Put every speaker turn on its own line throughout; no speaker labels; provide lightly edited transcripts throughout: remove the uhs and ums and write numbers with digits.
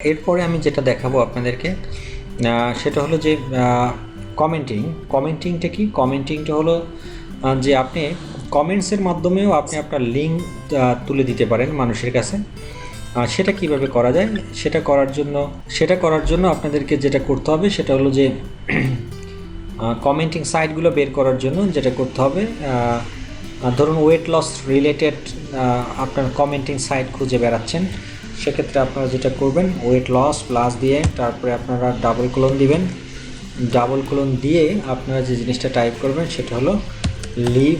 এরপরে আমি যেটা দেখাবো আপনাদেরকে সেটা হলো যে কমেন্টিংটা কি? কমেন্টিংটা হলো যে আপনি কমেন্টসের মাধ্যমেও আপনি আপনার লিঙ্ক তুলে দিতে পারেন মানুষের কাছে। সেটা কিভাবে করা যায় সেটা করার জন্য আপনাদেরকে যেটা করতে হবে সেটা হলো যে কমেন্টিং সাইটগুলো বের করার জন্য যেটা করতে হবে, ধরুন ওয়েট লস রিলেটেড আপনার কমেন্টিং সাইট খুঁজে বেড়াচ্ছেন, সেক্ষেত্রে আপনারা যেটা করবেন ওয়েট লস প্লাস দিয়ে তারপরে আপনারা ডাবল কোলন দিবেন। ডাবল কোলন দিয়ে আপনারা যে জিনিসটা টাইপ করবেন সেটা হলো লিভ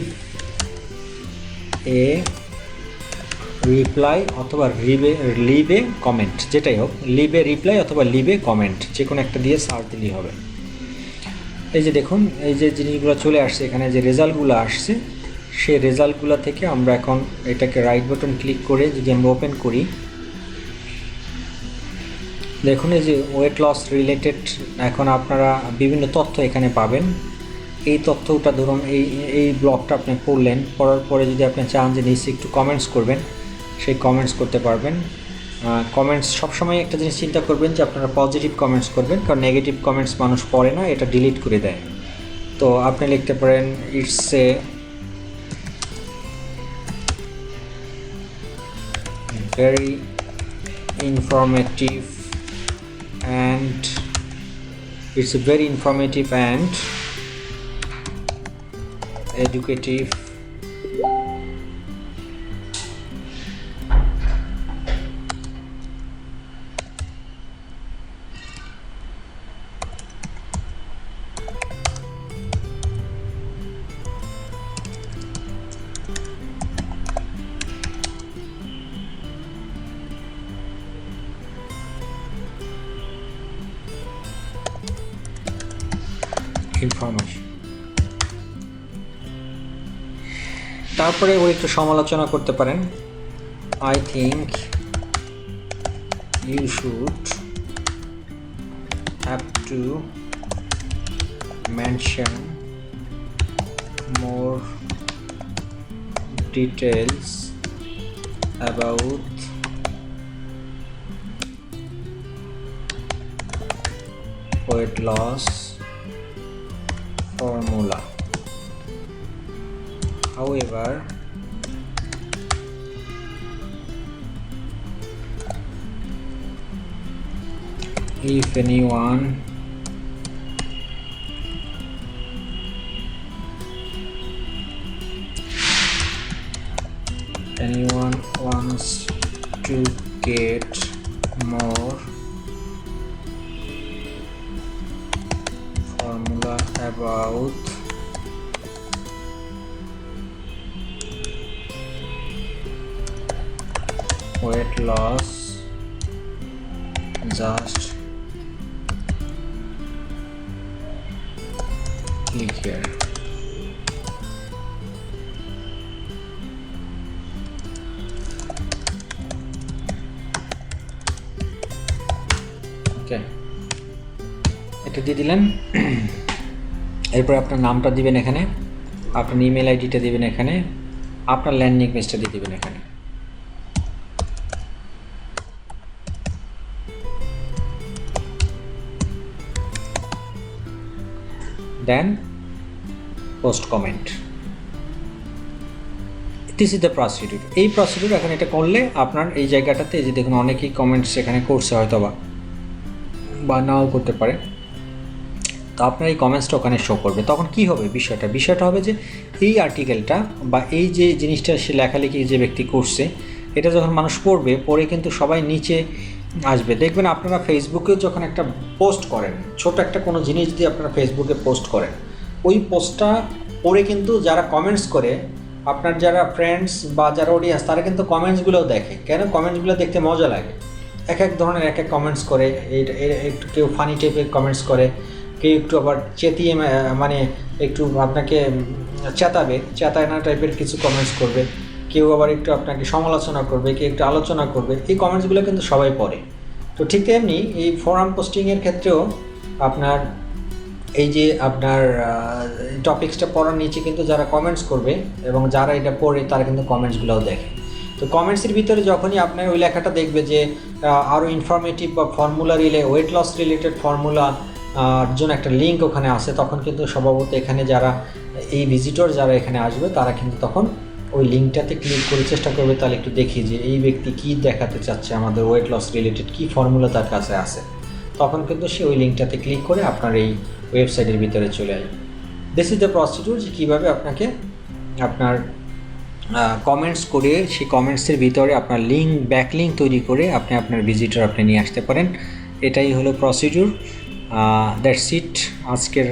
এ রিপ্লাই অথবা লিভ এ কমেন্ট, যেটাই হোক, লিভ এ রিপ্লাই অথবা লিভ এ কমেন্ট, যে কোনো একটা দিয়ে সার্চ দিলেই হবে। এই যে দেখুন, এই যে জিনিসগুলো চলে আসছে, এখানে যে রেজাল্টগুলো আসছে সেই রেজাল্টগুলো থেকে আমরা এখন এটাকে রাইট বাটন ক্লিক করে যদি আমরা ওপেন করি, দেখুন এই যে ওয়েট লস রিলেটেড এখন আপনারা বিভিন্ন তথ্য এখানে পাবেন। এই তথ্যটা ধরুন এই ব্লগটা আপনি পড়ার পরে যদি আপনি চান যে নিচে একটু কমেন্টস করবেন, সেই কমেন্টস করতে পারবেন। কমেন্টস সবসময় একটা জিনিস চিন্তা করবেন যে আপনারা পজিটিভ কমেন্টস করবেন, কারণ নেগেটিভ কমেন্টস মানুষ পড়ে না, এটা ডিলিট করে দেয়। তো আপনি লিখতে পারেন it's a very informative and educative information। তারপরে ওই একটু সমালোচনা করতে পারেন, I think you should have to mention more details about weight loss formula. However, if anyone wants to get more formula about weight loss, just click here. ওকে, এটা দিয়ে দিলেন। এরপর আপনার নামটা দিবেন এখানে, আপনার ইমেল আইডিটা দিবেন এখানে, আপনার ল্যান্ডিং পেজটা দিয়ে দিবেন এখানে। Then post comment. This is the procedure. এই প্রসিডিউর এখন এটা করলে আপনার এই জায়গাটাতে এই যে দেখুন অনেকেই কমেন্টস এখানে করছে হয়তো বা নাও করতে পারে, তো আপনার এই কমেন্টসটা ওখানে শো করবে। তখন কি হবে বিষয়টা হবে যে এই আর্টিকেলটা বা এই যে জিনিসটা সে লেখালেখি যে ব্যক্তি করছে, এটা যখন মানুষ পড়ে কিন্তু সবাই নিচে আসবে। দেখবেন আপনারা ফেসবুকেও যখন একটা পোস্ট করেন, ছোট একটা কোনো জিনিস দিয়ে আপনারা ফেসবুকে পোস্ট করেন, ওই পোস্টটা পড়ে কিন্তু যারা কমেন্টস করে, আপনার যারা ফ্রেন্ডস বা যারা অডিয়েন্স, তারা কিন্তু কমেন্টসগুলোও দেখে। কেন? কমেন্টসগুলো দেখতে মজা লাগে। এক ধরনের এক কমেন্টস করে, একটু কেউ ফানি টাইপের কমেন্টস করে, কেউ একটু আবার চেতিয়ে মানে একটু আপনাকে চেতায়না টাইপের কিছু কমেন্টস করবে, কেউ আবার একটু আপনাকে সমালোচনা করবে, কেউ একটু আলোচনা করবে। এই কমেন্টসগুলো কিন্তু সবাই পড়ে। তো ঠিক তেমনি এই ফোরাম পোস্টিংয়ের ক্ষেত্রেও আপনার এই যে আপনার টপিক্সটা পড়ার নিচে কিন্তু যারা কমেন্টস করবে এবং যারা এটা পড়ে তারা কিন্তু কমেন্টসগুলোও দেখে। তো কমেন্টসের ভিতরে যখনই আপনার ওই লেখাটা দেখবে যে আরও ইনফরমেটিভ বা formula weight loss related formula জন্য একটা লিঙ্ক ওখানে আসে, তখন কিন্তু স্বভাবত এখানে যারা এই ভিজিটর যারা এখানে আসবে তারা কিন্তু তখন ওই লিঙ্কটাতে ক্লিক করে চেষ্টা করবে, তাহলে একটু দেখি যে এই ব্যক্তি কী দেখাতে চাচ্ছে, আমাদের ওয়েট লস রিলেটেড কী ফর্মুলা তার কাছে আছে, তখন কিন্তু সে ওই লিঙ্কটাতে ক্লিক করে আপনার এই ওয়েবসাইটের ভিতরে চলে আসবে। দিস ইজ দ্য প্রসিডিউর, যে কীভাবে আপনাকে আপনার কমেন্টস করে সেই কমেন্টসের ভিতরে আপনার লিঙ্ক ব্যাকলিঙ্ক তৈরি করে আপনি আপনার ভিজিটর আপনি নিয়ে আসতে পারেন। এটাই হলো প্রসিডিউর। দ্যাটস ইট আজকের